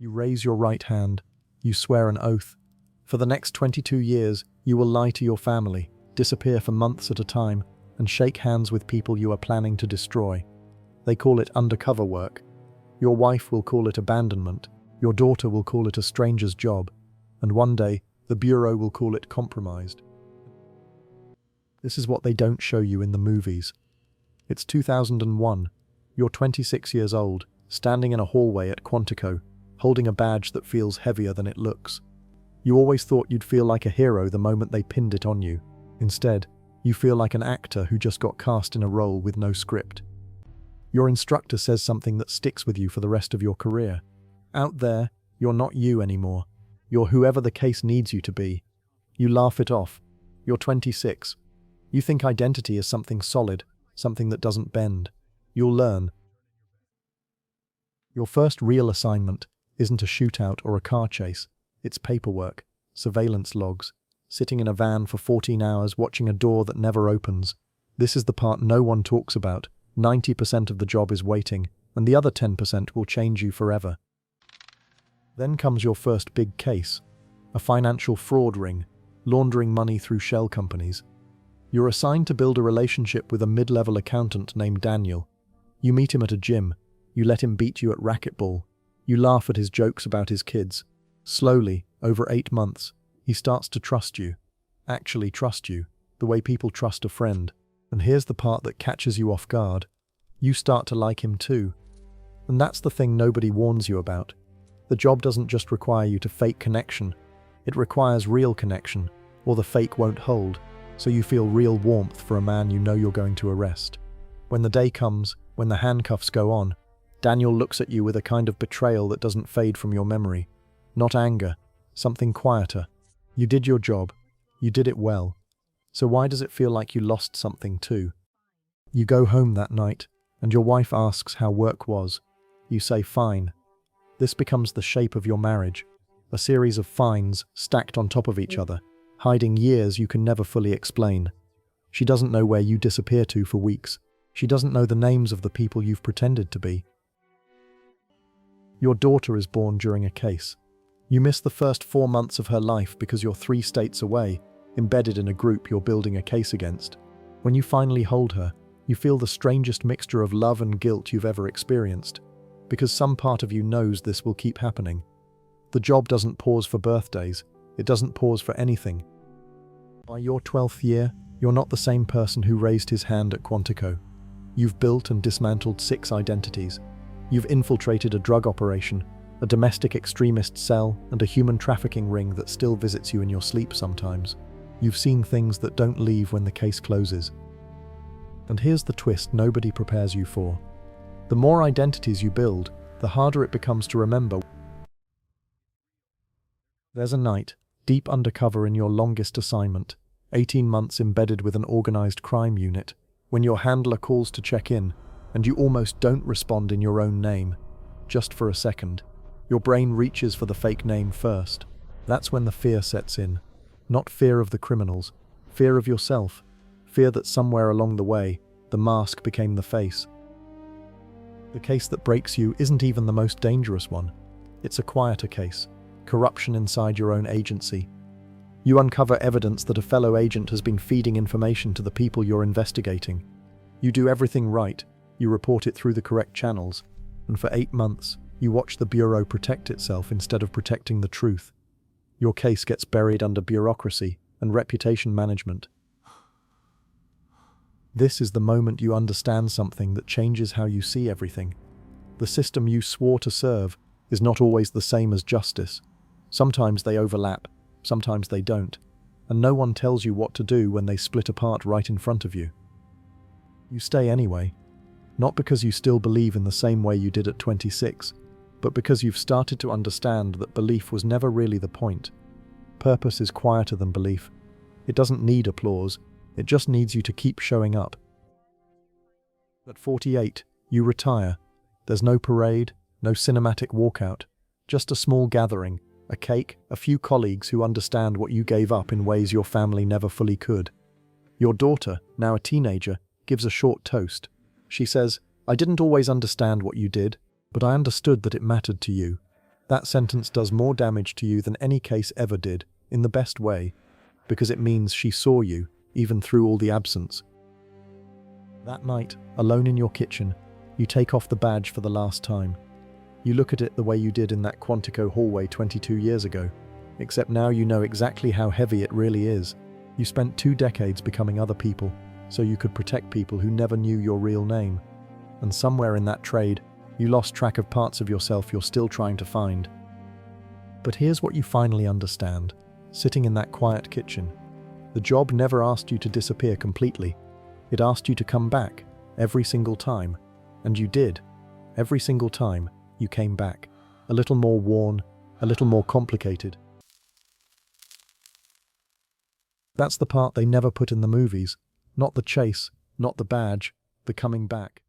You raise your right hand. You swear an oath. For the next 22 years, you will lie to your family, disappear for months at a time, and shake hands with people you are planning to destroy. They call it undercover work. Your wife will call it abandonment. Your daughter will call it a stranger's job. And one day, the Bureau will call it compromised. This is what they don't show you in the movies. It's 2001. You're 26 years old, standing in a hallway at Quantico, holding a badge that feels heavier than it looks. You always thought you'd feel like a hero the moment they pinned it on you. Instead, you feel like an actor who just got cast in a role with no script. Your instructor says something that sticks with you for the rest of your career. Out there, you're not you anymore. You're whoever the case needs you to be. You laugh it off. You're 26. You think identity is something solid, something that doesn't bend. You'll learn. Your first real assignment isn't a shootout or a car chase. It's paperwork, surveillance logs, sitting in a van for 14 hours watching a door that never opens. This is the part no one talks about. 90% of the job is waiting, and the other 10% will change you forever. Then comes your first big case, a financial fraud ring, laundering money through shell companies. You're assigned to build a relationship with a mid-level accountant named Daniel. You meet him at a gym. You let him beat you at racquetball. You laugh at his jokes about his kids. Slowly, over 8 months, he starts to trust you. Actually trust you, the way people trust a friend. And here's the part that catches you off guard. You start to like him too. And that's the thing nobody warns you about. The job doesn't just require you to fake connection. It requires real connection, or the fake won't hold, so you feel real warmth for a man you know you're going to arrest. When the day comes, when the handcuffs go on, Daniel looks at you with a kind of betrayal that doesn't fade from your memory. Not anger, something quieter. You did your job. You did it well. So why does it feel like you lost something too? You go home that night, and your wife asks how work was. You say fine. This becomes the shape of your marriage, a series of fines stacked on top of each other, hiding years you can never fully explain. She doesn't know where you disappear to for weeks. She doesn't know the names of the people you've pretended to be. Your daughter is born during a case. You miss the first 4 months of her life because you're 3 states away, embedded in a group you're building a case against. When you finally hold her, you feel the strangest mixture of love and guilt you've ever experienced, because some part of you knows this will keep happening. The job doesn't pause for birthdays. It doesn't pause for anything. By your 12th year, you're not the same person who raised his hand at Quantico. You've built and dismantled 6 identities. You've infiltrated a drug operation, a domestic extremist cell, and a human trafficking ring that still visits you in your sleep sometimes. You've seen things that don't leave when the case closes. And here's the twist nobody prepares you for. The more identities you build, the harder it becomes to remember. There's a night, deep undercover in your longest assignment, 18 months embedded with an organized crime unit, when your handler calls to check in, and you almost don't respond in your own name. Just for a second. Your brain reaches for the fake name first. That's when the fear sets in. Not fear of the criminals, fear of yourself. Fear that somewhere along the way, the mask became the face. The case that breaks you isn't even the most dangerous one. It's a quieter case. Corruption inside your own agency. You uncover evidence that a fellow agent has been feeding information to the people you're investigating. You do everything right. You report it through the correct channels. And for 8 months, you watch the Bureau protect itself instead of protecting the truth. Your case gets buried under bureaucracy and reputation management. This is the moment you understand something that changes how you see everything. The system you swore to serve is not always the same as justice. Sometimes they overlap, sometimes they don't, and no one tells you what to do when they split apart right in front of you. You stay anyway, not because you still believe in the same way you did at 26, but because you've started to understand that belief was never really the point. Purpose is quieter than belief. It doesn't need applause. It just needs you to keep showing up. At 48, you retire. There's no parade, no cinematic walkout, just a small gathering, a cake, a few colleagues who understand what you gave up in ways your family never fully could. Your daughter, now a teenager, gives a short toast. She says, "I didn't always understand what you did, but I understood that it mattered to you." That sentence does more damage to you than any case ever did, in the best way, because it means she saw you, even through all the absence. That night, alone in your kitchen, you take off the badge for the last time. You look at it the way you did in that Quantico hallway 22 years ago, except now you know exactly how heavy it really is. You spent 2 decades becoming other people, so you could protect people who never knew your real name. And somewhere in that trade, you lost track of parts of yourself you're still trying to find. But here's what you finally understand. Sitting in that quiet kitchen, the job never asked you to disappear completely. It asked you to come back, every single time. And you did. Every single time, you came back. A little more worn, a little more complicated. That's the part they never put in the movies. Not the chase, not the badge, the coming back.